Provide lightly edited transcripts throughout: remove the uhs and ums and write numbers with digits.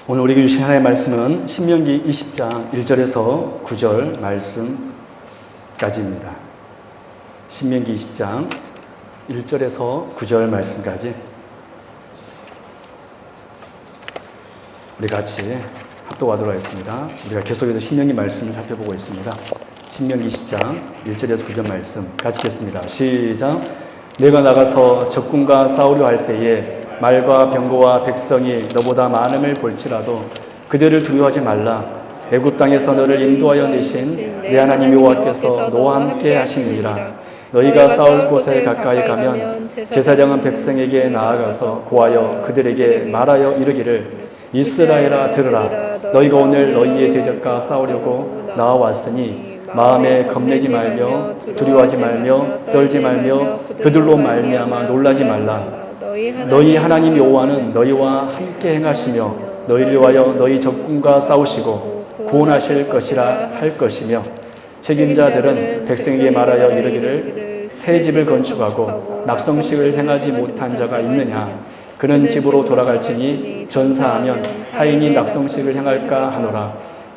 오늘 우리에게 주신 하나님의 말씀은 신명기 20장 1절에서 9절 말씀까지입니다. 신명기 20장 1절에서 9절 말씀까지 우리 같이 합독하도록 하겠습니다. 우리가 계속해서 신명기 말씀을 살펴보고 있습니다. 신명기 20장 1절에서 9절 말씀 같이 읽겠습니다. 시작. 내가 나가서 적군과 싸우려 할 때에 말과 병거와 백성이 너보다 많음을 볼지라도 그들을 두려워하지 말라. 애굽 땅에서 너를 인도하여 내신 내 하나님 여호와께서 너와 함께 하시느니라. 너희가 싸울 곳에 가까이 가면 제사장은 백성에게 나아가서 고하여 그들에게 말하여 이르기를 이스라엘아 들으라. 너희가 오늘 너희의 대적과 싸우려고 나와왔으니 마음에 겁내지 말며 두려워하지 말며 떨지 말며 그들로 말미암아 놀라지 말라. 너희 하나님 여호와는 너희와 함께 행하시며 너희를 위하여 너희 적군과 싸우시고 구원하실 것이라 할 것이며 책임자들은 백성에게 말하여 이르기를 새 집을 건축하고 낙성식을 행하지 못한 자가 있느냐. 그는 집으로 돌아갈지니 전사하면 타인이 낙성식을 행할까 하노라.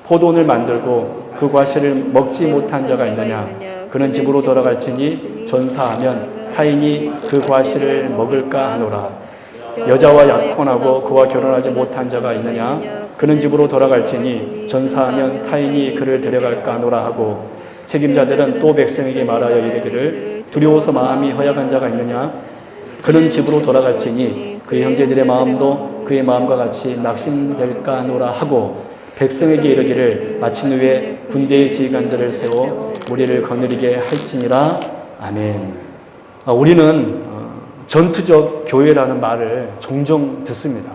포도원을 만들고 그 과실을 먹지 못한 자가 있느냐. 그는 집으로 돌아갈지니 전사하면 타인이 그 과실을 먹을까 하노라. 여자와 약혼하고 그와 결혼하지 못한 자가 있느냐. 그는 집으로 돌아갈지니 전사하면 타인이 그를 데려갈까 하노라 하고 책임자들은 또 백성에게 말하여 이르기를 두려워서 마음이 허약한 자가 있느냐. 그는 집으로 돌아갈지니 그의 형제들의 마음도 그의 마음과 같이 낙심될까 하노라 하고 백성에게 이르기를 마친 후에 군대의 지휘관들을 세워 우리를 거느리게 할지니라. 아멘. 우리는 전투적 교회라는 말을 종종 듣습니다.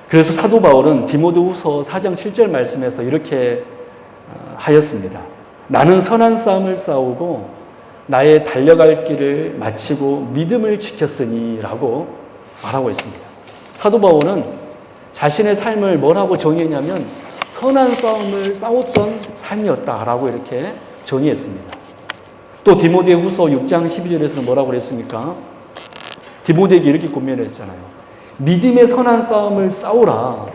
그래서 사도 바울은 디모데후서 4장 7절 말씀에서 이렇게 하였습니다. 나는 선한 싸움을 싸우고 나의 달려갈 길을 마치고 믿음을 지켰으니 라고 말하고 있습니다. 사도 바울은 자신의 삶을 뭐라고 정의했냐면 선한 싸움을 싸웠던 삶이었다라고 이렇게 정의했습니다. 또 디모데후서 6장 12절에서는 뭐라고 그랬습니까? 디모데에게 이렇게 권면했잖아요. 믿음의 선한 싸움을 싸우라.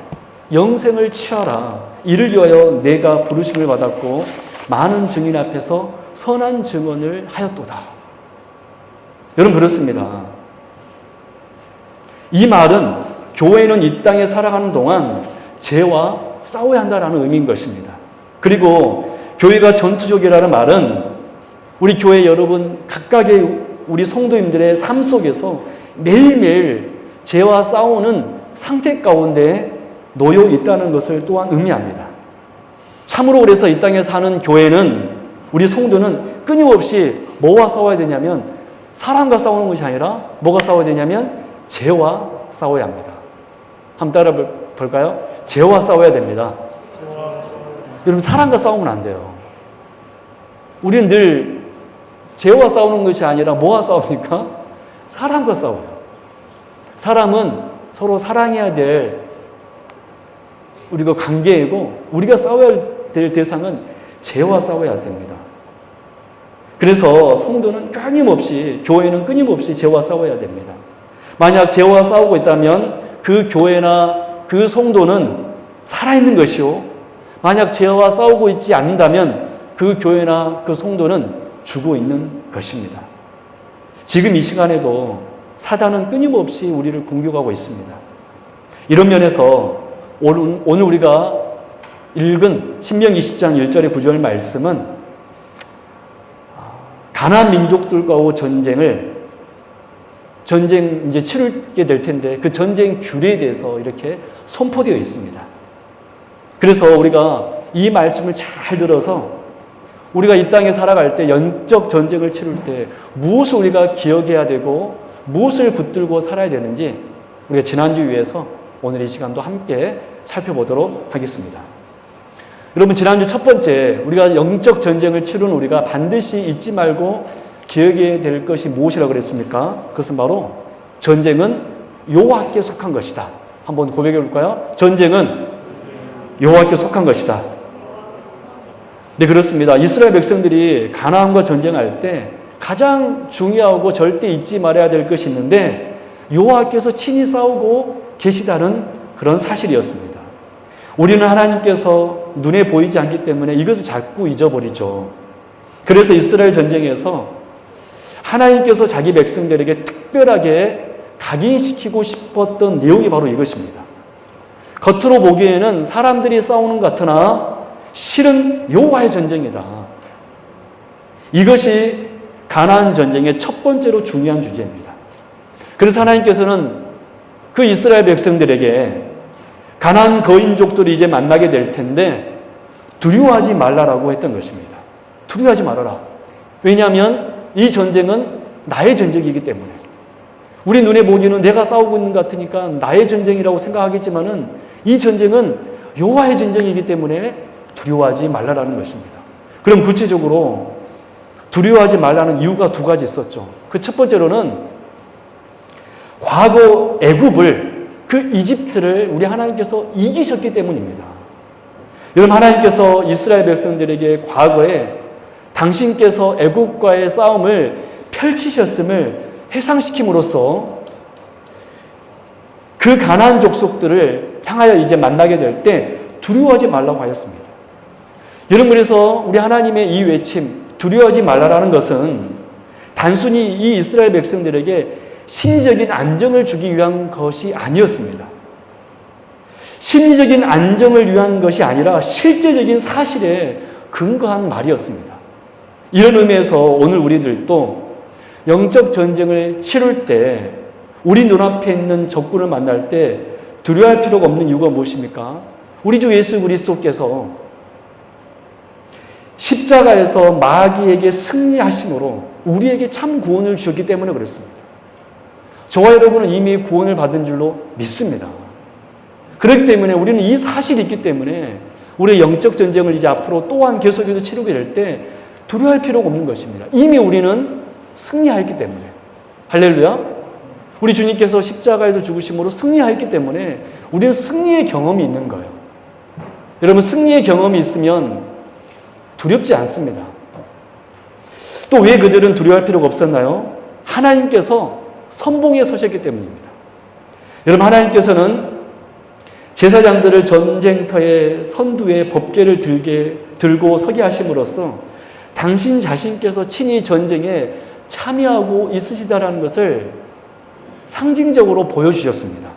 영생을 취하라. 이를 위하여 내가 부르심을 받았고 많은 증인 앞에서 선한 증언을 하였도다. 여러분 그렇습니다. 이 말은 교회는 이 땅에 살아가는 동안 죄와 싸워야 한다는 의미인 것입니다. 그리고 교회가 전투적이라는 말은 우리 교회 여러분 각각의 우리 성도님들의 삶 속에서 매일매일 죄와 싸우는 상태 가운데 놓여 있다는 것을 또한 의미합니다. 참으로 그래서 이 땅에 사는 교회는 우리 성도는 끊임없이 뭐와 싸워야 되냐면 사람과 싸우는 것이 아니라 뭐가 싸워야 되냐면 죄와 싸워야 합니다. 한번 따라 볼까요? 죄와 싸워야 됩니다. 여러분 사람과 싸우면 안 돼요. 우리는 늘 죄와 싸우는 것이 아니라 뭐와 싸웁니까? 사람과 싸워요. 사람은 서로 사랑해야 될 우리가 관계이고 우리가 싸워야 될 대상은 죄와 싸워야 됩니다. 그래서 성도는 끊임없이 교회는 끊임없이 죄와 싸워야 됩니다. 만약 죄와 싸우고 있다면 그 교회나 그 성도는 살아있는 것이요. 만약 죄와 싸우고 있지 않는다면 그 교회나 그 성도는 죽어 있는 것입니다. 지금 이 시간에도 사단은 끊임없이 우리를 공격하고 있습니다. 이런 면에서 오늘 우리가 읽은 신명 20장 1절의 9절 말씀은 가나안 민족들과의 전쟁 이제 치르게 될 텐데 그 전쟁 규례에 대해서 이렇게 선포되어 있습니다. 그래서 우리가 이 말씀을 잘 들어서 우리가 이 땅에 살아갈 때 영적 전쟁을 치를 때 무엇을 우리가 기억해야 되고 무엇을 붙들고 살아야 되는지 우리가 지난주 위에서 오늘 이 시간도 함께 살펴보도록 하겠습니다. 여러분 지난주 첫 번째 우리가 영적 전쟁을 치르는 우리가 반드시 잊지 말고 기억해야 될 것이 무엇이라고 그랬습니까? 그것은 바로 전쟁은 여호와께 속한 것이다. 한번 고백해 볼까요? 전쟁은 여호와께 속한 것이다. 네, 그렇습니다. 이스라엘 백성들이 가나안과 전쟁할 때 가장 중요하고 절대 잊지 말아야 될 것이 있는데 여호와께서 친히 싸우고 계시다는 그런 사실이었습니다. 우리는 하나님께서 눈에 보이지 않기 때문에 이것을 자꾸 잊어버리죠. 그래서 이스라엘 전쟁에서 하나님께서 자기 백성들에게 특별하게 각인시키고 싶었던 내용이 바로 이것입니다. 겉으로 보기에는 사람들이 싸우는 것 같으나 실은 여호와의 전쟁이다. 이것이 가나안 전쟁의 첫 번째로 중요한 주제입니다. 그래서 하나님께서는 그 이스라엘 백성들에게 가나안 거인족들이 이제 만나게 될 텐데 두려워하지 말라라고 했던 것입니다. 두려워하지 말아라. 왜냐하면 이 전쟁은 나의 전쟁이기 때문에. 우리 눈에 보기에는 내가 싸우고 있는 것 같으니까 나의 전쟁이라고 생각하겠지만은 이 전쟁은 여호와의 전쟁이기 때문에 두려워하지 말라라는 것입니다. 그럼 구체적으로 두려워하지 말라는 이유가 두 가지 있었죠. 그 첫 번째로는 과거 애굽을, 그 이집트를 우리 하나님께서 이기셨기 때문입니다. 여러분, 하나님께서 이스라엘 백성들에게 과거에 당신께서 애굽과의 싸움을 펼치셨음을 해상시킴으로써 그 가나안 족속들을 향하여 이제 만나게 될 때 두려워하지 말라고 하였습니다. 여러분, 그래서 우리 하나님의 이 외침, 두려워하지 말라라는 것은 단순히 이 이스라엘 백성들에게 심리적인 안정을 주기 위한 것이 아니었습니다. 심리적인 안정을 위한 것이 아니라 실제적인 사실에 근거한 말이었습니다. 이런 의미에서 오늘 우리들도 영적 전쟁을 치룰 때 우리 눈앞에 있는 적군을 만날 때 두려워할 필요가 없는 이유가 무엇입니까? 우리 주 예수 그리스도께서 십자가에서 마귀에게 승리하심으로 우리에게 참 구원을 주셨기 때문에 그렇습니다. 저와 여러분은 이미 구원을 받은 줄로 믿습니다. 그렇기 때문에 우리는 이 사실이 있기 때문에 우리의 영적 전쟁을 이제 앞으로 또한 계속해서 치르게 될 때 두려워할 필요가 없는 것입니다. 이미 우리는 승리하였기 때문에. 할렐루야. 우리 주님께서 십자가에서 죽으심으로 승리하였기 때문에 우리는 승리의 경험이 있는 거예요. 여러분, 승리의 경험이 있으면 두렵지 않습니다. 또 왜 그들은 두려워할 필요가 없었나요? 하나님께서 선봉에 서셨기 때문입니다. 여러분, 하나님께서는 제사장들을 전쟁터의 선두에 법궤를 들고 서게 하심으로써 당신 자신께서 친히 전쟁에 참여하고 있으시다라는 것을 상징적으로 보여주셨습니다.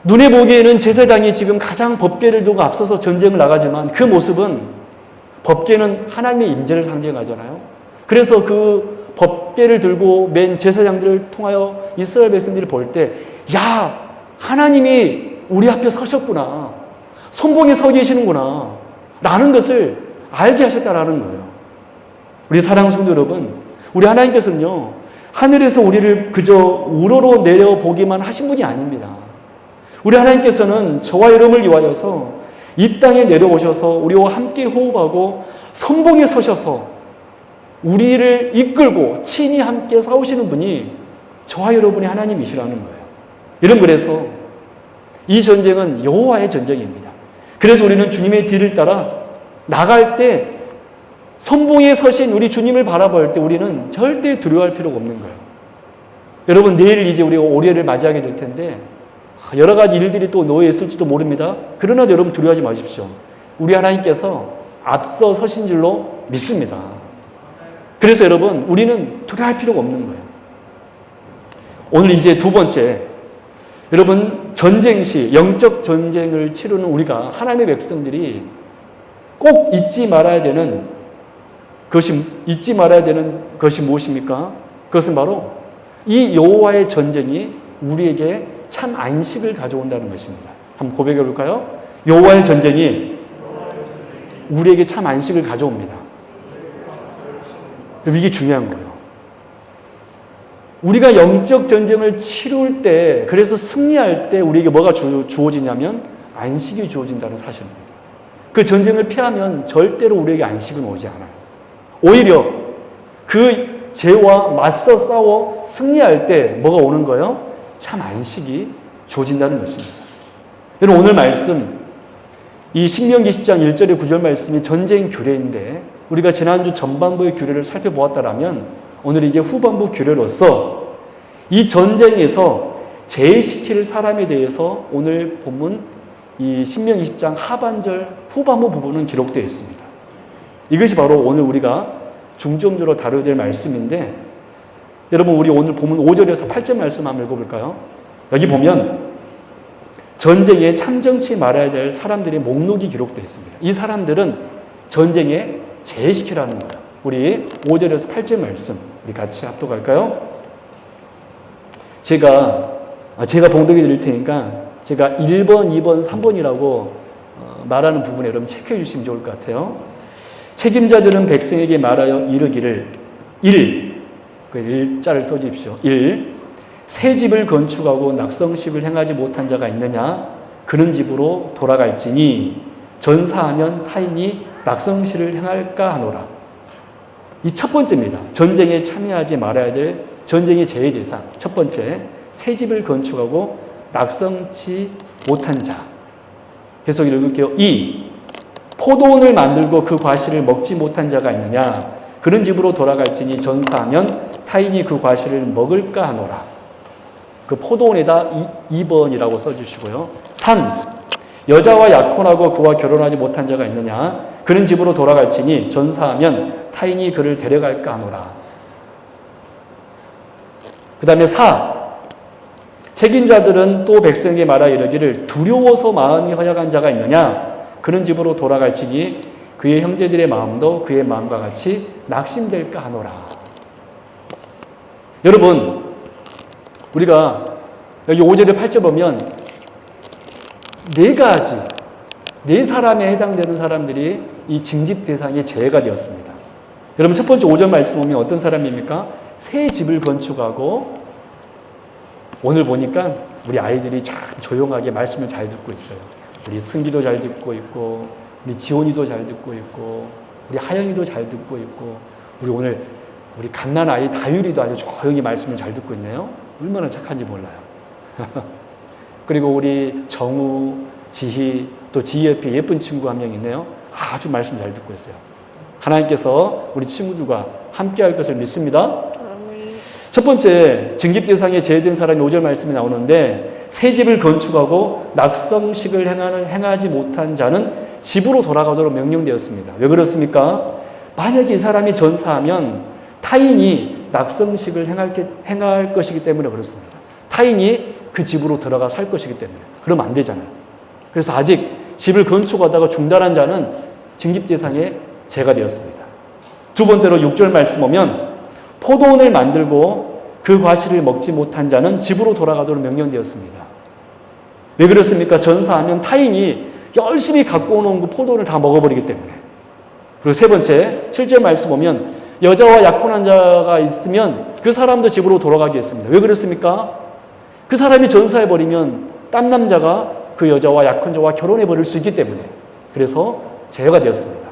눈에 보기에는 제사장이 지금 가장 법궤를 두고 앞서서 전쟁을 나가지만 그 모습은, 법궤는 하나님의 임재를 상징하잖아요. 그래서 그 법궤를 들고 맨 제사장들을 통하여 이스라엘 백성들이 볼 때, 야, 하나님이 우리 앞에 서셨구나, 선봉에 서 계시는구나 라는 것을 알게 하셨다라는 거예요. 우리 사랑하는 성도 여러분, 우리 하나님께서는요, 하늘에서 우리를 그저 우러러 내려보기만 하신 분이 아닙니다. 우리 하나님께서는 저와 여러분을 위하여서 이 땅에 내려오셔서 우리와 함께 호흡하고 선봉에 서셔서 우리를 이끌고 친히 함께 싸우시는 분이 저와 여러분이 하나님이시라는 거예요. 여러분, 그래서 이 전쟁은 여호와의 전쟁입니다. 그래서 우리는 주님의 뒤를 따라 나갈 때 선봉에 서신 우리 주님을 바라볼 때 우리는 절대 두려워할 필요가 없는 거예요. 여러분, 내일 이제 우리가 올해를 맞이하게 될 텐데 여러 가지 일들이 또 놓여 있을지도 모릅니다. 그러나 여러분, 두려워하지 마십시오. 우리 하나님께서 앞서 서신 줄로 믿습니다. 그래서 여러분, 우리는 두려워할 필요가 없는 거예요. 오늘 이제 두 번째, 여러분, 전쟁 시 영적 전쟁을 치르는 우리가, 하나님의 백성들이 꼭 잊지 말아야 되는 것이 무엇입니까? 그것은 바로 이 여호와의 전쟁이 우리에게 참 안식을 가져온다는 것입니다. 한번 고백해 볼까요? 여호와의 전쟁이 우리에게 참 안식을 가져옵니다. 이게 중요한 거예요. 우리가 영적 전쟁을 치룰 때, 그래서 승리할 때 우리에게 뭐가 주어지냐면 안식이 주어진다는 사실입니다. 그 전쟁을 피하면 절대로 우리에게 안식은 오지 않아요. 오히려 그 죄와 맞서 싸워 승리할 때 뭐가 오는 거예요? 참 안식이 주어진다는 것입니다. 여러분, 오늘 말씀, 이 신명기 10장 1절에 9절 말씀이 전쟁 규례인데 우리가 지난주 전반부의 규례를 살펴보았다라면 오늘 이제 후반부 규례로서 이 전쟁에서 제시킬 사람에 대해서 오늘 본문 이 신명기 20장 하반절 후반부 부분은 기록되어 있습니다. 이것이 바로 오늘 우리가 중점적으로 다뤄야 될 말씀인데, 여러분 우리 오늘 본문 5절에서 8절 말씀 한번 읽어볼까요? 여기 보면 전쟁에 참정치 말아야 될 사람들의 목록이 기록되어 있습니다. 이 사람들은 전쟁에 제시키라는 거예요. 우리 5절에서 8절 말씀 우리 같이 합독할까요? 제가 봉독해 드릴 테니까 제가 1번, 2번, 3번이라고 말하는 부분에 여러분 체크해 주시면 좋을 것 같아요. 책임자들은 백성에게 말하여 이르기를 1, 그 1자를 써주십시오. 1. 새 집을 건축하고 낙성식을 행하지 못한 자가 있느냐? 그런 집으로 돌아갈지니 전사하면 타인이 낙성식을 행할까 하노라. 이 첫 번째입니다. 전쟁에 참여하지 말아야 될 전쟁의 제외 대상. 첫 번째, 새 집을 건축하고 낙성치 못한 자. 계속 읽을게요. 2. 포도원을 만들고 그 과실을 먹지 못한 자가 있느냐? 그런 집으로 돌아갈지니 전사하면 타인이 그 과실을 먹을까 하노라. 그 포도원에다 2번이라고 써주시고요. 3. 여자와 약혼하고 그와 결혼하지 못한 자가 있느냐? 그런 집으로 돌아갈지니 전사하면 타인이 그를 데려갈까 하노라. 그 다음에 4. 책임자들은 또 백성에게 말하 이르기를 두려워서 마음이 허약한 자가 있느냐? 그런 집으로 돌아갈지니 그의 형제들의 마음도 그의 마음과 같이 낙심될까 하노라. 여러분, 우리가 여기 5절에 8절 보면 네 사람에 해당되는 사람들이 이 징집 대상의 제외가 되었습니다. 여러분 첫 번째 5절 말씀 보면 어떤 사람입니까? 새 집을 건축하고, 오늘 보니까 우리 아이들이 참 조용하게 말씀을 잘 듣고 있어요. 우리 승기도 잘 듣고 있고, 우리 지원이도 잘 듣고 있고, 우리 하영이도 잘 듣고 있고, 우리 갓난 아이 다율이도 아주 조용히 말씀을 잘 듣고 있네요. 얼마나 착한지 몰라요. 그리고 우리 정우, 지희, 또 지희 옆에 예쁜 친구 한 명 있네요. 아주 말씀 잘 듣고 있어요. 하나님께서 우리 친구들과 함께 할 것을 믿습니다. 첫 번째, 징집 대상에 제외된 사람이 5절 말씀이 나오는데, 새 집을 건축하고 낙성식을 행하지 못한 자는 집으로 돌아가도록 명령되었습니다. 왜 그렇습니까? 만약에 이 사람이 전사하면 타인이 낙성식을 행할 것이기 때문에 그렇습니다. 타인이 그 집으로 들어가 살 것이기 때문에. 그러면 안 되잖아요. 그래서 아직 집을 건축하다가 중단한 자는 징집 대상에 제가 되었습니다. 두 번째로 6절 말씀 보면 포도원을 만들고 그 과실을 먹지 못한 자는 집으로 돌아가도록 명령되었습니다. 왜 그렇습니까? 전사하면 타인이 열심히 갖고 오는 그 포도원을 다 먹어버리기 때문에. 그리고 세 번째 7절 말씀 보면 여자와 약혼한 자가 있으면 그 사람도 집으로 돌아가게 했습니다. 왜 그렇습니까? 그 사람이 전사해버리면 딴 남자가 그 여자와 약혼자와 결혼해버릴 수 있기 때문에. 그래서 제외가 되었습니다.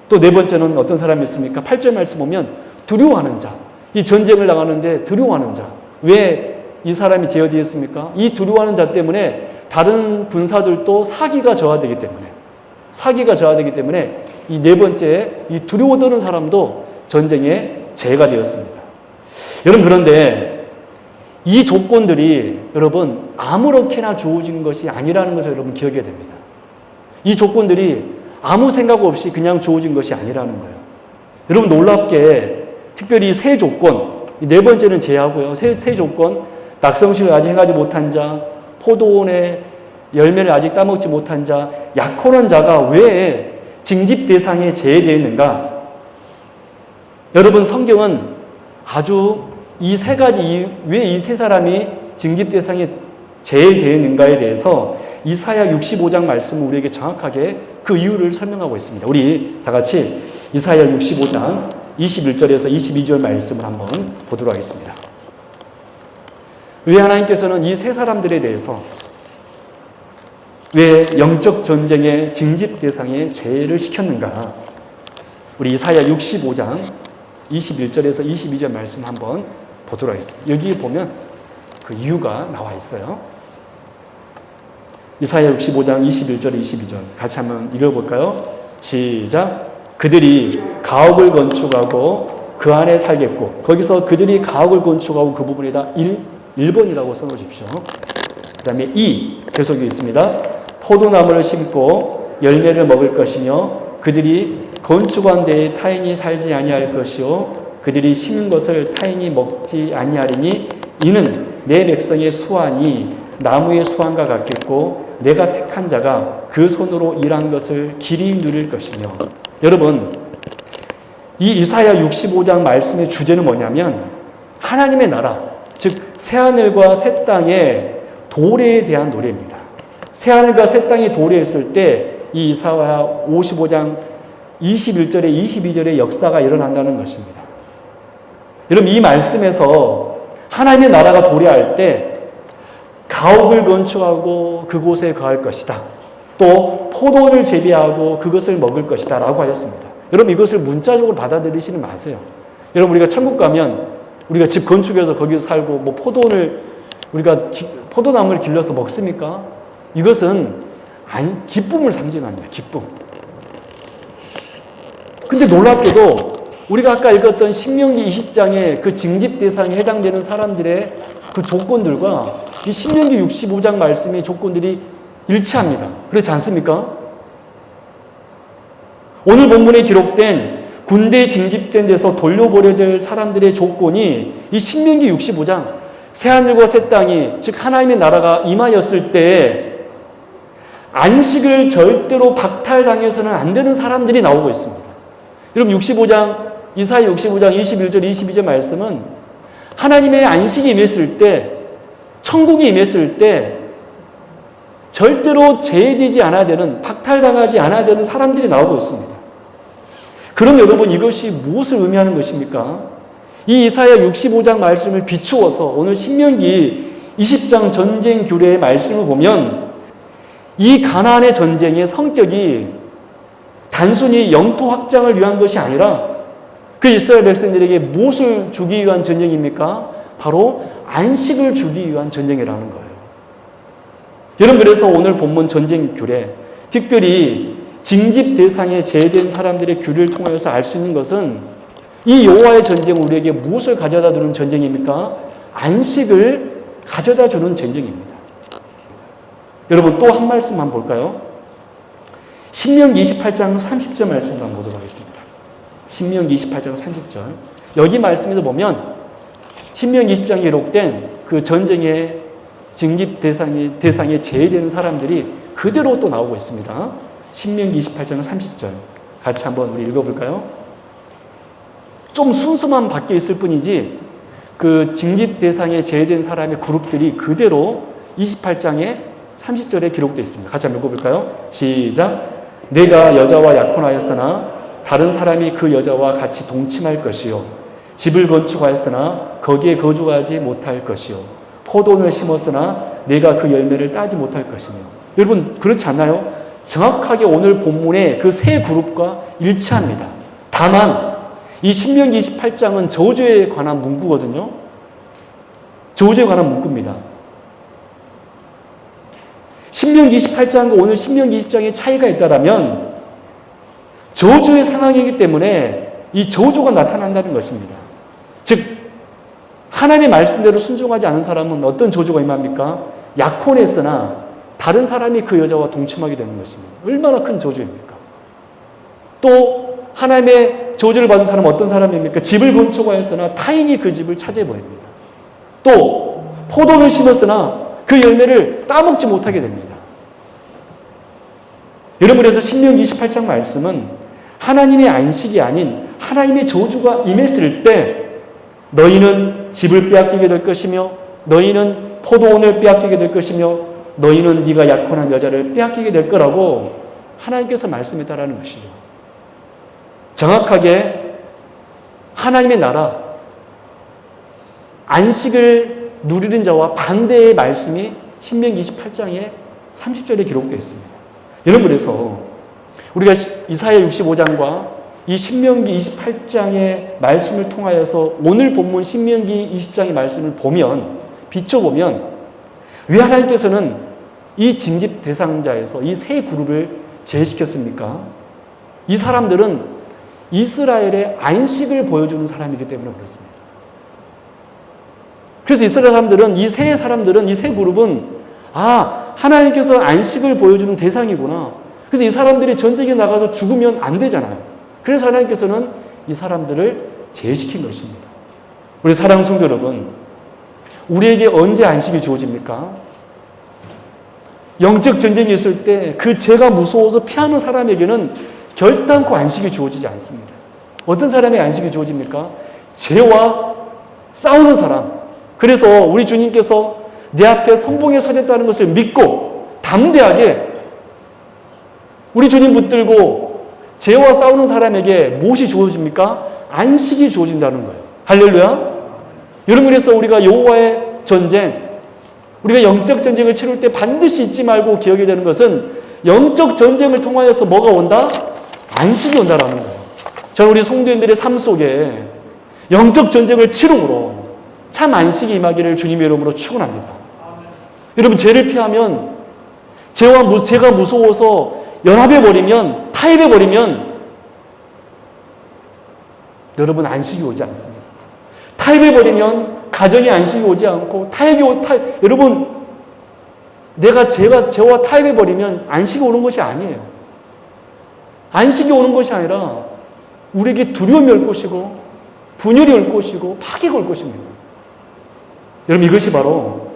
또 네 번째는 어떤 사람이 있습니까? 8절 말씀 보면 두려워하는 자. 이 전쟁을 나가는데 두려워하는 자. 왜 이 사람이 제어되었습니까? 이 두려워하는 자 때문에 다른 군사들도 사기가 저하되기 때문에 이 네 번째 이 두려워하는 사람도 전쟁에 제외가 되었습니다. 여러분, 그런데 이 조건들이 여러분 아무렇게나 주어진 것이 아니라는 것을 여러분 기억해야 됩니다. 이 조건들이 아무 생각 없이 그냥 주어진 것이 아니라는 거예요. 여러분 놀랍게 특별히 세 조건, 네 번째는 제하고요. 세 조건, 낙성식을 아직 행하지 못한 자, 포도원의 열매를 아직 따먹지 못한 자, 약혼한 자가 왜 징집 대상에 제외되어 있는가? 여러분 성경은 아주 이 세 가지, 왜 이 세 사람이 징집 대상에 제외되어 있는가에 대해서 이사야 65장 말씀은 우리에게 정확하게 그 이유를 설명하고 있습니다. 우리 다 같이 이사야 65장 21절에서 22절 말씀을 한번 보도록 하겠습니다. 왜 하나님께서는 이 세 사람들에 대해서 왜 영적 전쟁의 징집 대상에 제외를 시켰는가? 우리 이사야 65장 21절에서 22절 말씀 한번 보도록 하겠습니다. 여기 보면 그 이유가 나와 있어요. 이사야 65장 21절 22절 같이 한번 읽어볼까요? 시작. 그들이 가옥을 건축하고 그 안에 살겠고, 거기서 그들이 가옥을 건축하고 그 부분에다 1번이라고 써놓으십시오. 그 다음에 2, 계속 있습니다. 포도나무를 심고 열매를 먹을 것이며 그들이 건축한 데에 타인이 살지 아니할 것이요 그들이 심은 것을 타인이 먹지 아니하리니 이는 내 백성의 수완이 나무의 수완과 같겠고 내가 택한 자가 그 손으로 일한 것을 길이 누릴 것이며. 여러분, 이 이사야 65장 말씀의 주제는 뭐냐면 하나님의 나라, 즉 새하늘과 새 땅의 도래에 대한 노래입니다. 새하늘과 새 땅이 도래했을 때 이 이사야 55장 21절에 22절의 역사가 일어난다는 것입니다. 여러분, 이 말씀에서 하나님의 나라가 도래할 때 가옥을 건축하고 그곳에 거할 것이다. 또 포도원을 재배하고 그것을 먹을 것이다 라고 하였습니다. 여러분, 이것을 문자적으로 받아들이시는 마세요. 여러분, 우리가 천국 가면 우리가 집 건축해서 거기서 살고 뭐 포도원을 우리가 포도나무를 길러서 먹습니까? 이것은 기쁨을 상징합니다. 기쁨. 근데 놀랍게도 우리가 아까 읽었던 신명기 20장의 그 징집 대상에 해당되는 사람들의 그 조건들과 이 신명기 65장 말씀의 조건들이 일치합니다. 그렇지 않습니까? 오늘 본문에 기록된 군대에 징집된 데서 돌려보려야 될 사람들의 조건이 이 신명기 65장 새하늘과 새 땅이 즉 하나님의 나라가 임하였을 때 안식을 절대로 박탈당해서는 안 되는 사람들이 나오고 있습니다. 여러분, 65장 이사야 65장 21절 22절 말씀은 하나님의 안식이 임했을 때 천국이 임했을 때 절대로 제외되지 않아야 되는 박탈당하지 않아야 되는 사람들이 나오고 있습니다. 그럼 여러분, 이것이 무엇을 의미하는 것입니까? 이 이사야 65장 말씀을 비추어서 오늘 신명기 20장 전쟁 규례의 말씀을 보면 이 가나안의 전쟁의 성격이 단순히 영토 확장을 위한 것이 아니라 그 이스라엘 백성들에게 무엇을 주기 위한 전쟁입니까? 바로 안식을 주기 위한 전쟁이라는 거예요. 여러분, 그래서 오늘 본문 전쟁 규례, 특별히 징집 대상에 제외된 사람들의 규례를 통해서 알 수 있는 것은 이 여호와의 전쟁은 우리에게 무엇을 가져다 주는 전쟁입니까? 안식을 가져다 주는 전쟁입니다. 여러분, 또 한 말씀만 볼까요? 신명기 28장 30절 말씀 한번 보도록 하겠습니다. 신명기 28장 30절. 여기 말씀에서 보면 신명기 20장에 기록된 그 전쟁의 징집 대상에 제외되는 사람들이 그대로 또 나오고 있습니다. 신명기 28장 30절. 같이 한번 우리 읽어볼까요? 좀 순서만 바뀌어 있을 뿐이지 그 징집 대상에 제외된 사람의 그룹들이 그대로 28장에 30절에 기록되어 있습니다. 같이 한번 읽어볼까요? 시작. 내가 여자와 약혼하였으나 다른 사람이 그 여자와 같이 동침할 것이요 집을 건축하였으나 거기에 거주하지 못할 것이요 포도원을 심었으나 내가 그 열매를 따지 못할 것이며. 여러분, 그렇지 않나요? 정확하게 오늘 본문의 그 세 그룹과 일치합니다. 다만 이 신명기 28장은 저주에 관한 문구거든요. 저주에 관한 문구입니다. 신명기 28장과 오늘 신명기 20장의 차이가 있다면 저주의 상황이기 때문에 이 저주가 나타난다는 것입니다. 즉 하나님의 말씀대로 순종하지 않은 사람은 어떤 저주가 임합니까? 약혼했으나 다른 사람이 그 여자와 동침하게 되는 것입니다. 얼마나 큰 저주입니까? 또 하나님의 저주를 받은 사람은 어떤 사람입니까? 집을 건축하였으나 타인이 그 집을 차지해버립니다. 또 포도를 심었으나 그 열매를 따먹지 못하게 됩니다. 여러분, 그래서 신명기 28장 말씀은 하나님의 안식이 아닌 하나님의 저주가 임했을 때 너희는 집을 빼앗기게 될 것이며 너희는 포도원을 빼앗기게 될 것이며 너희는 네가 약혼한 여자를 빼앗기게 될 거라고 하나님께서 말씀했다라는 것이죠. 정확하게 하나님의 나라, 안식을 누리는 자와 반대의 말씀이 신명기 28장에 30절에 기록되어 있습니다. 여러분, 그래서 우리가 이사야 65장과 이 신명기 28장의 말씀을 통하여서 오늘 본문 신명기 20장의 말씀을 보면, 비춰보면 왜 하나님께서는 이 징집 대상자에서 이 세 그룹을 제외시켰습니까? 이 사람들은 이스라엘의 안식을 보여주는 사람이기 때문에 그렇습니다. 그래서 이스라엘 사람들은 이 세 그룹은 하나님께서 안식을 보여주는 대상이구나. 그래서 이 사람들이 전쟁에 나가서 죽으면 안 되잖아요. 그래서 하나님께서는 이 사람들을 제외시킨 것입니다. 우리 사랑하는 성도 여러분, 우리에게 언제 안식이 주어집니까? 영적 전쟁이 있을 때 그 죄가 무서워서 피하는 사람에게는 결단코 안식이 주어지지 않습니다. 어떤 사람에게 안식이 주어집니까? 죄와 싸우는 사람. 그래서 우리 주님께서 내 앞에 성봉에 서졌다는 것을 믿고 담대하게 우리 주님 붙들고 죄와 싸우는 사람에게 무엇이 주어집니까? 안식이 주어진다는 거예요. 할렐루야. 여러분, 그래서 우리가 여호와의 전쟁, 우리가 영적 전쟁을 치를 때 반드시 잊지 말고 기억해야 되는 것은 영적 전쟁을 통하여서 뭐가 온다? 안식이 온다라는 거예요. 저는 우리 성도인들의 삶 속에 영적 전쟁을 치름으로 참 안식이 임하기를 주님의 이름으로 축원합니다. 여러분, 죄를 피하면 죄가 무서워서 연합해버리면, 타협해버리면 여러분 안식이 오지 않습니다. 타협해버리면 가정에 안식이 오지 않고 여러분, 내가 죄와 타협해버리면 안식이 오는 것이 아니에요. 안식이 오는 것이 아니라 우리에게 두려움이 올 것이고 분열이 올 것이고 파괴가 올 것입니다. 여러분, 이것이 바로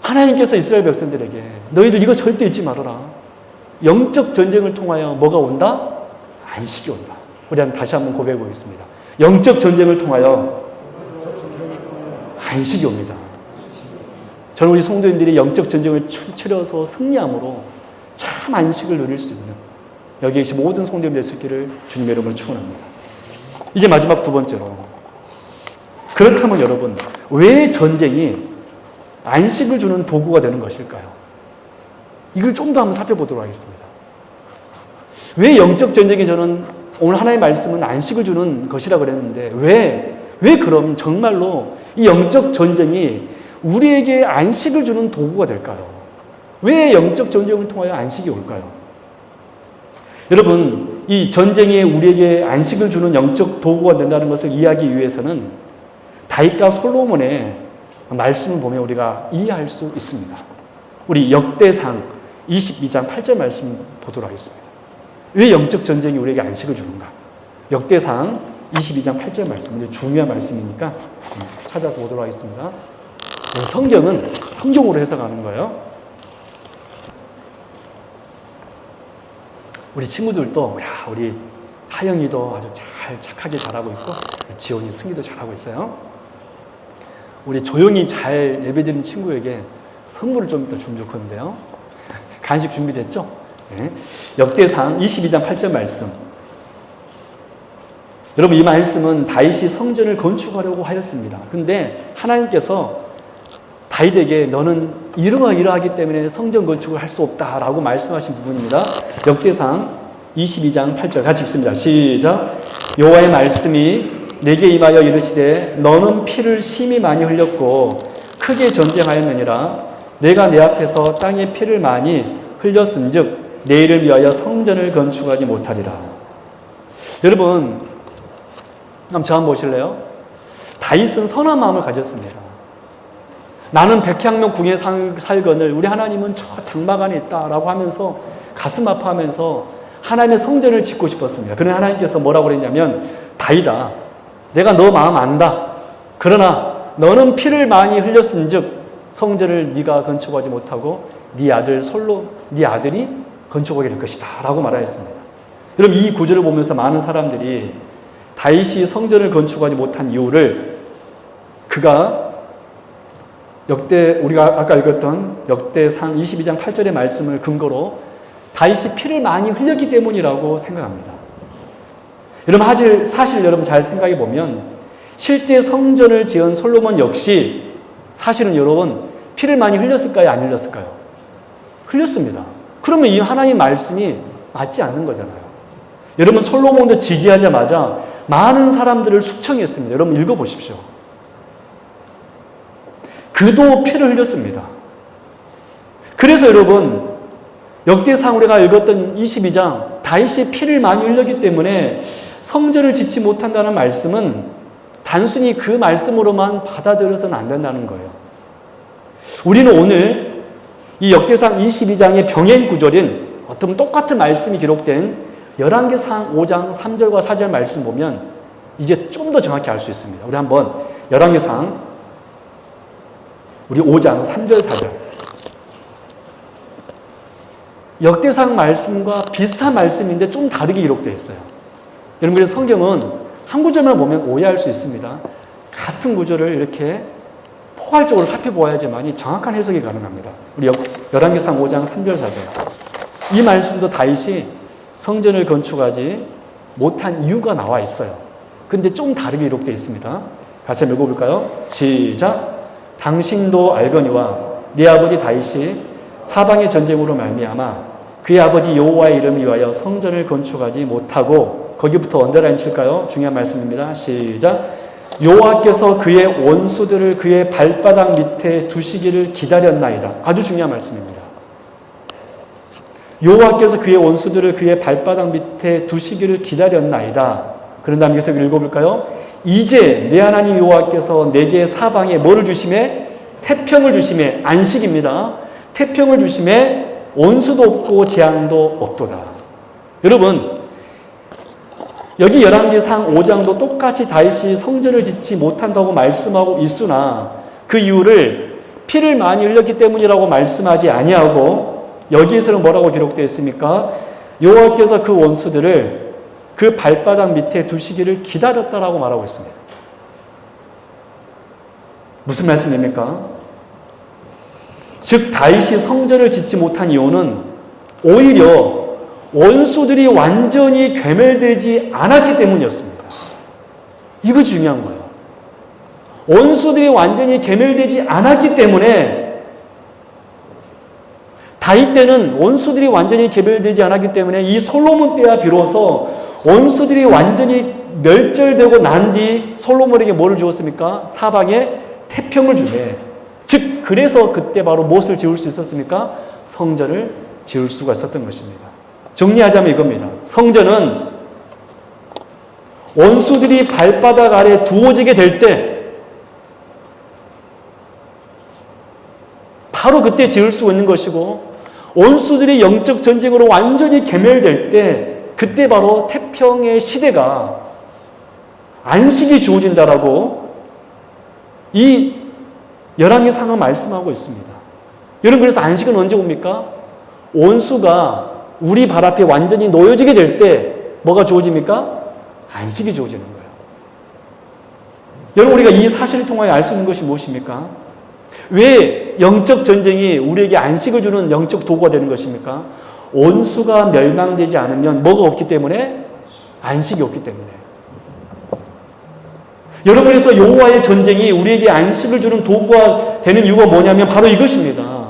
하나님께서 이스라엘 백성들에게 너희들 이거 절대 잊지 말아라. 영적 전쟁을 통하여 뭐가 온다? 안식이 온다. 우리 다시 한번 고백해 보겠습니다. 영적 전쟁을 통하여 안식이 옵니다. 저는 우리 성도인들이 영적 전쟁을 치러서 승리함으로 참 안식을 누릴 수 있는 여기 계신 모든 성도님들 될 수 있기를 주님의 이름으로 축원합니다. 이제 마지막 두 번째로, 그렇다면 여러분, 왜 전쟁이 안식을 주는 도구가 되는 것일까요? 이걸 좀 더 한번 살펴보도록 하겠습니다. 왜 영적 전쟁이, 저는 오늘 하나님의 말씀은 안식을 주는 것이라 그랬는데 왜 그럼 정말로 이 영적 전쟁이 우리에게 안식을 주는 도구가 될까요? 왜 영적 전쟁을 통하여 안식이 올까요? 여러분, 이 전쟁이 우리에게 안식을 주는 영적 도구가 된다는 것을 이해하기 위해서는 다윗과 솔로몬의 말씀을 보면 우리가 이해할 수 있습니다. 우리 역대상 22장 8절 말씀 보도록 하겠습니다. 왜 영적 전쟁이 우리에게 안식을 주는가? 역대상 22장 8절 말씀, 중요한 말씀이니까 찾아서 보도록 하겠습니다. 성경은 성경으로 해석하는 거예요. 우리 친구들도, 우리 하영이도 아주 착하게 잘하고 있고, 지원이, 승희도 잘하고 있어요. 우리 조용히 잘 예배드리는 친구에게 선물을 좀 이따 주면 좋겠는데요. 간식 준비됐죠? 네. 역대상 22장 8절 말씀. 여러분, 이 말씀은 다윗이 성전을 건축하려고 하였습니다. 근데 하나님께서 다윗에게 너는 이러하기 때문에 성전 건축을 할 수 없다라고 말씀하신 부분입니다. 역대상 22장 8절 같이 읽습니다. 시작. 여호와의 말씀이 내게 임하여 이르시되 너는 피를 심히 많이 흘렸고 크게 전쟁하였느니라. 내가 내 앞에서 땅에 피를 많이 흘렸은즉 내 이를 위하여 성전을 건축하지 못하리라. 여러분, 한번 저 한번 보실래요? 다윗은 선한 마음을 가졌습니다. 나는 백향명 궁에 살거늘 우리 하나님은 저 장막 안에 있다라고 하면서 가슴 아파하면서 하나님의 성전을 짓고 싶었습니다. 그러나 하나님께서 뭐라고 그랬냐면, 다윗아, 내가 너 마음 안다. 그러나 너는 피를 많이 흘렸은즉 성전을 네가 건축하지 못하고 네 아들이 건축하게 될 것이다 라고 말하였습니다. 여러분, 이 구절을 보면서 많은 사람들이 다윗이 성전을 건축하지 못한 이유를 그가 우리가 아까 읽었던 역대상 22장 8절의 말씀을 근거로 다윗이 피를 많이 흘렸기 때문이라고 생각합니다. 여러분, 사실 여러분 잘 생각해 보면 실제 성전을 지은 솔로몬 역시 사실은 여러분 피를 많이 흘렸을까요? 안 흘렸을까요? 흘렸습니다. 그러면 이 하나님의 말씀이 맞지 않는 거잖아요. 여러분, 솔로몬도 즉위하자마자 많은 사람들을 숙청했습니다. 여러분 읽어보십시오. 그도 피를 흘렸습니다. 그래서 여러분, 역대상 우리가 읽었던 22장, 다윗이 피를 많이 흘렸기 때문에 성전을 짓지 못한다는 말씀은 단순히 그 말씀으로만 받아들여서는 안 된다는 거예요. 우리는 오늘 이 역대상 22장의 병행 구절인 어떤 똑같은 말씀이 기록된 열왕기상 5장 3절과 4절 말씀 보면 이제 좀 더 정확히 알 수 있습니다. 우리 한번 열왕기상 우리 5장 3절 4절 역대상 말씀과 비슷한 말씀인데 좀 다르게 기록되어 있어요. 여러분, 그래서 성경은 한 구절만 보면 오해할 수 있습니다. 같은 구절을 이렇게 포괄적으로 살펴보아야지만이 정확한 해석이 가능합니다. 우리 열왕기상 5장 3절 4절 이 말씀도 다윗이 성전을 건축하지 못한 이유가 나와 있어요. 근데 좀 다르게 기록되어 있습니다. 같이 한번 읽어볼까요? 시작. 당신도 알거니와 네 아버지 다윗이 사방의 전쟁으로 말미암아 그의 아버지 여호와의 이름을 위하여 성전을 건축하지 못하고, 거기부터 언더라인 칠까요? 중요한 말씀입니다. 시작. 여호와께서 그의 원수들을 그의 발바닥 밑에 두시기를 기다렸나이다. 아주 중요한 말씀입니다. 여호와께서 그의 원수들을 그의 발바닥 밑에 두시기를 기다렸나이다. 그런 다음에 계속 읽어볼까요? 이제 내 하나님 여호와께서 내게 사방에 뭐를 주심에? 태평을 주심에. 안식입니다. 태평을 주심에 원수도 없고 재앙도 없도다. 여러분, 여기 열왕기상 5장도 똑같이 다윗이 성전을 짓지 못한다고 말씀하고 있으나 그 이유를 피를 많이 흘렸기 때문이라고 말씀하지 아니하고 여기에서는 뭐라고 기록되어 있습니까? 여호와께서 그 원수들을 그 발바닥 밑에 두시기를 기다렸다라고 말하고 있습니다. 무슨 말씀입니까? 즉 다윗이 성전을 짓지 못한 이유는 오히려 원수들이 완전히 괴멸되지 않았기 때문이었습니다. 이거 중요한 거예요. 원수들이 완전히 괴멸되지 않았기 때문에, 다윗 때는 원수들이 완전히 괴멸되지 않았기 때문에 이 솔로몬 때야 비로소 원수들이 완전히 멸절되고 난 뒤 솔로몬에게 뭐를 주었습니까? 사방에 태평을 주네. 즉 그래서 그때 바로 무엇을 지을 수 있었습니까? 성전을 지을 수가 있었던 것입니다. 정리하자면 이겁니다. 성전은 원수들이 발바닥 아래 두어지게 될 때 바로 그때 지을 수 있는 것이고, 원수들이 영적 전쟁으로 완전히 괴멸될 때 그때 바로 태평의 시대가, 안식이 주어진다라고 이 열왕기상은 말씀하고 있습니다. 여러분, 그래서 안식은 언제 옵니까? 원수가 우리 발 앞에 완전히 놓여지게 될 때 뭐가 주어집니까? 안식이 주어지는 거예요. 여러분, 우리가 이 사실을 통하여 알 수 있는 것이 무엇입니까? 왜 영적 전쟁이 우리에게 안식을 주는 영적 도구가 되는 것입니까? 원수가 멸망되지 않으면 뭐가 없기 때문에? 안식이 없기 때문에. 여러분, 그래서 여호와의 전쟁이 우리에게 안식을 주는 도구가 되는 이유가 뭐냐면 바로 이것입니다.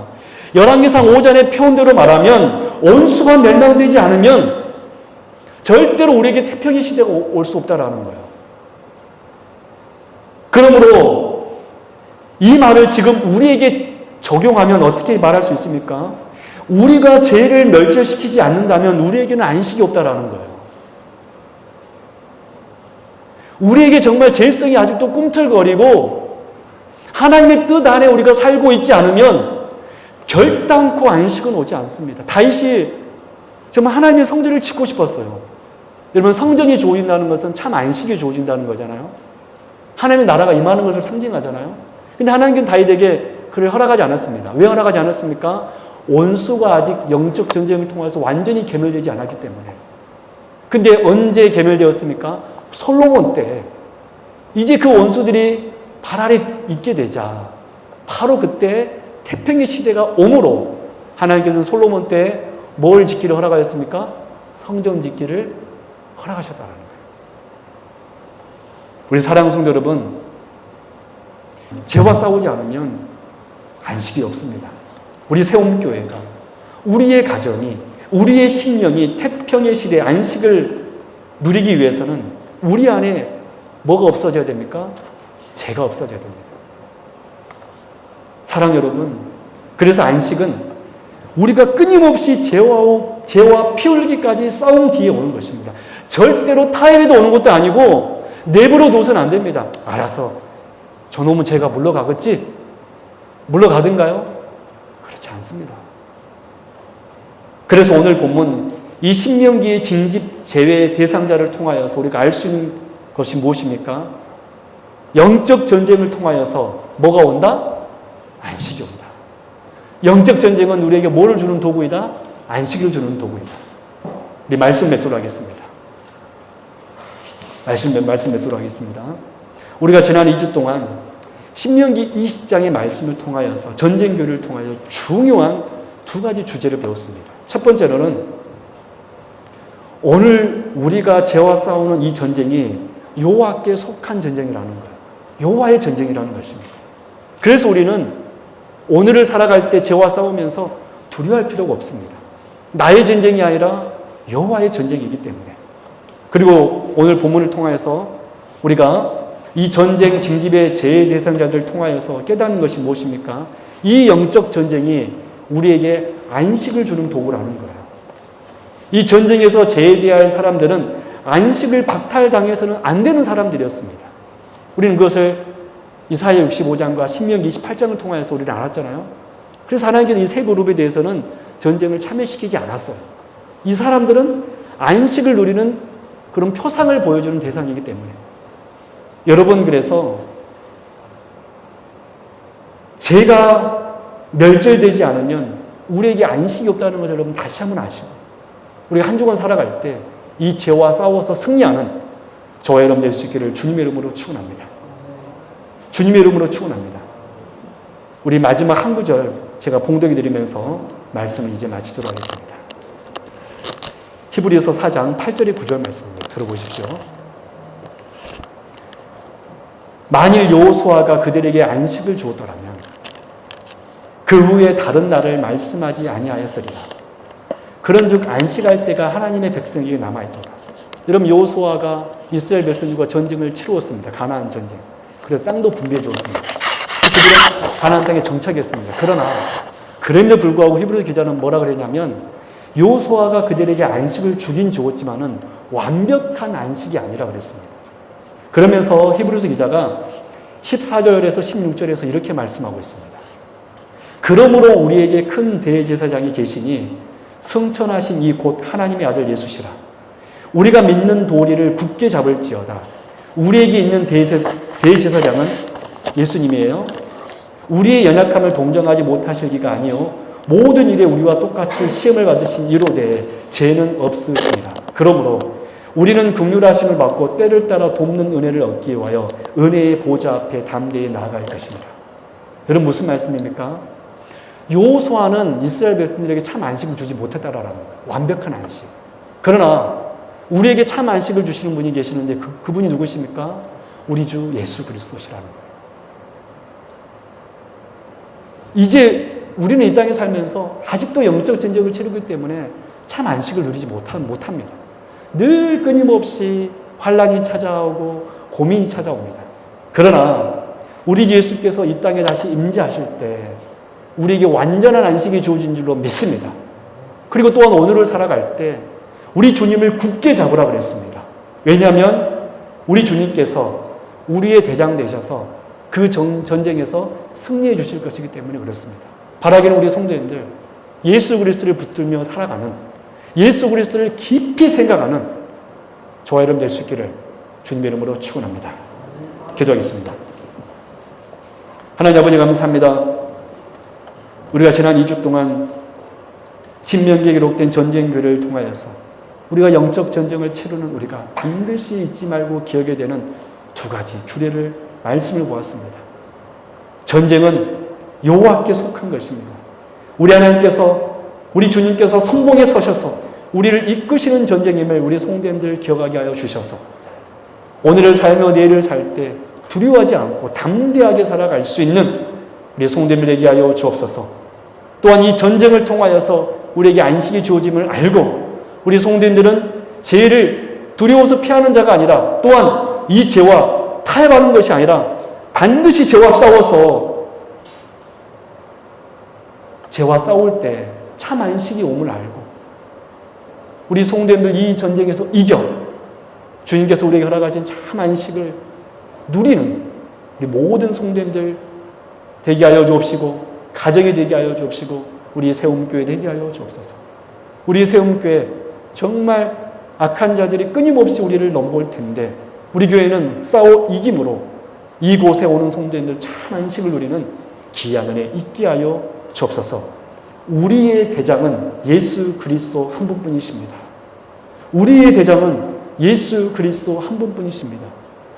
열왕기상 5장의 표현대로 말하면 원수가 멸망되지 않으면 절대로 우리에게 태평의 시대가 올 수 없다라는 거예요. 그러므로 이 말을 지금 우리에게 적용하면 어떻게 말할 수 있습니까? 우리가 죄를 멸절시키지 않는다면 우리에게는 안식이 없다라는 거예요. 우리에게 정말 죄성이 아직도 꿈틀거리고 하나님의 뜻 안에 우리가 살고 있지 않으면 결단코 안식은 오지 않습니다. 다윗이 정말 하나님의 성전을 짓고 싶었어요. 여러분, 성전이 주어진다는 것은 참 안식이 주어진다는 거잖아요. 하나님의 나라가 임하는 것을 상징하잖아요. 근데 하나님께는 다윗에게 그를 허락하지 않았습니다. 왜 허락하지 않았습니까? 원수가 아직 영적 전쟁을 통해서 완전히 괴멸되지 않았기 때문에. 근데 언제 괴멸되었습니까? 솔로몬 때. 이제 그 원수들이 발 아래 있게 되자 바로 그때 태평의 시대가 오므로 하나님께서는 솔로몬 때 뭘 짓기를 허락하셨습니까? 성전 짓기를 허락하셨다는 거예요. 우리 사랑하는 성도 여러분, 죄와 싸우지 않으면 안식이 없습니다. 우리 세움교회가, 우리의 가정이, 우리의 심령이 태평의 시대의 안식을 누리기 위해서는 우리 안에 뭐가 없어져야 됩니까? 죄가 없어져야 됩니다. 사랑 여러분, 그래서 안식은 우리가 끊임없이 죄와 피 흘리기까지 싸움 뒤에 오는 것입니다. 절대로 타협에도 오는 것도 아니고 내버려 둬서는 안 됩니다. 알아서 저놈은 제가 물러가겠지? 물러가든가요? 그렇지 않습니다. 그래서 오늘 본문 이 신명기의 징집 제외 대상자를 통하여서 우리가 알 수 있는 것이 무엇입니까? 영적 전쟁을 통하여서 뭐가 온다? 안식이 온다. 영적 전쟁은 우리에게 뭐를 주는 도구이다? 안식을 주는 도구이다. 우리 말씀 맺도록 하겠습니다. 말씀 맺도록 하겠습니다. 우리가 지난 2주 동안 신명기 20장의 말씀을 통하여서 전쟁 교리를 통하여 중요한 두 가지 주제를 배웠습니다. 첫 번째로는 오늘 우리가 죄와 싸우는 이 전쟁이 여호와께 속한 전쟁이라는 거예요. 여호와의 전쟁이라는 것입니다. 그래서 우리는 오늘을 살아갈 때 죄와 싸우면서 두려워할 필요가 없습니다. 나의 전쟁이 아니라 여호와의 전쟁이기 때문에. 그리고 오늘 본문을 통해서 우리가 이 전쟁 징집의 제외 대상자들을 통하여서 깨닫는 것이 무엇입니까? 이 영적 전쟁이 우리에게 안식을 주는 도구라는 거예요. 이 전쟁에서 제외되어야 할 사람들은 안식을 박탈당해서는 안 되는 사람들이었습니다. 우리는 그것을 이사야 65장과 신명기 28장을 통해서 우리는 알았잖아요. 그래서 하나님께서 이 세 그룹에 대해서는 전쟁을 참여시키지 않았어요. 이 사람들은 안식을 누리는 그런 표상을 보여주는 대상이기 때문에. 여러분, 그래서 죄가 멸절되지 않으면 우리에게 안식이 없다는 것을 여러분 다시 한번 아시고, 우리가 한 주간 살아갈 때 이 죄와 싸워서 승리하는 저와 여러분 될 수 있기를 주님의 이름으로 축원합니다. 주님의 이름으로 축원합니다. 우리 마지막 한 구절 제가 봉독해 드리면서 말씀을 이제 마치도록 하겠습니다. 히브리서 4장 8절의 9절 말씀입니다. 들어보십시오. 만일 여호수아가 그들에게 안식을 주었더라면 그 후에 다른 날을 말씀하지 아니하였으리라. 그런즉 안식할 때가 하나님의 백성에게 남아있도다. 여러분, 여호수아가 이스라엘 백성들과 전쟁을 치루었습니다. 가나안 전쟁. 그래서 땅도 분배해 주었습니다. 그들은 가나안 땅에 정착했습니다. 그러나 그럼에도 불구하고 히브리 기자는 뭐라 그랬냐면 여호수아가 그들에게 안식을 주긴 주었지만은 완벽한 안식이 아니라 그랬습니다. 그러면서 히브리서 기자가 14절에서 16절에서 이렇게 말씀하고 있습니다. 그러므로 우리에게 큰 대제사장이 계시니 성천하신 이 곧 하나님의 아들 예수시라. 우리가 믿는 도리를 굳게 잡을지어다. 우리에게 있는 대제사장은 예수님이에요. 우리의 연약함을 동정하지 못하시기가 아니요 모든 일에 우리와 똑같이 시험을 받으신 이로되 죄는 없으시니라. 그러므로 우리는 긍휼하심을 받고 때를 따라 돕는 은혜를 얻기 위하여 은혜의 보좌 앞에 담대히 나아갈 것이니라. 여러분, 무슨 말씀입니까? 여호수아는 이스라엘 백성들에게 참 안식을 주지 못했다라는 거예요. 완벽한 안식. 그러나 우리에게 참 안식을 주시는 분이 계시는데 그분이 누구십니까? 우리 주 예수 그리스도시라는 거예요. 이제 우리는 이 땅에 살면서 아직도 영적 전쟁을 치르기 때문에 참 안식을 누리지 못합니다. 늘 끊임없이 환란이 찾아오고 고민이 찾아옵니다. 그러나 우리 예수께서 이 땅에 다시 임재하실 때 우리에게 완전한 안식이 주어진 줄로 믿습니다. 그리고 또한 오늘을 살아갈 때 우리 주님을 굳게 잡으라 그랬습니다. 왜냐하면 우리 주님께서 우리의 대장 되셔서 그 전쟁에서 승리해 주실 것이기 때문에 그렇습니다. 바라기는 우리 성도님들 예수 그리스도를 붙들며 살아가는, 예수 그리스도를 깊이 생각하는 저와 여러분 될 수 있기를 주님의 이름으로 축원합니다. 기도하겠습니다. 하나님 아버지 감사합니다. 우리가 지난 2주 동안 신명기에 기록된 전쟁 교리를 통하여서 우리가 영적 전쟁을 치르는 우리가 반드시 잊지 말고 기억해야 되는 두 가지 규례를 말씀을 보았습니다. 전쟁은 여호와께 속한 것입니다. 우리 하나님께서, 우리 주님께서 성공에 서셔서 우리를 이끄시는 전쟁임을 우리 성도님들 기억하게 하여 주셔서 오늘을 살며 내일을 살 때 두려워하지 않고 담대하게 살아갈 수 있는 우리 성도님들 되게 하여 주옵소서. 또한 이 전쟁을 통하여서 우리에게 안식이 주어짐을 알고 우리 성도님들은 죄를 두려워서 피하는 자가 아니라 또한 이 죄와 타협하는 것이 아니라 반드시 죄와 싸워서 죄와 싸울 때 참 안식이 옴을 알고 우리 성도님들 이 전쟁에서 이겨 주님께서 우리에게 허락하신 참 안식을 누리는 우리 모든 성도님들 되게 하여 주옵시고, 가정이 되게 하여 주옵시고, 우리의 세움교회 되게 하여 주옵소서. 우리의 세움교회 정말 악한 자들이 끊임없이 우리를 넘볼 텐데 우리 교회는 싸워 이김으로 이곳에 오는 성도님들 참 안식을 누리는 귀한 은혜 있게 하여 주옵소서. 우리의 대장은 예수 그리스도 한 분뿐이십니다. 우리의 대장은 예수 그리스도 한 분뿐이십니다.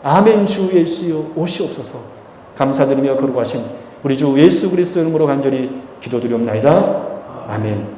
아멘. 주 예수여 오시옵소서. 감사드리며 거룩하신 우리 주 예수 그리스도 이름으로 간절히 기도드리옵나이다. 아멘.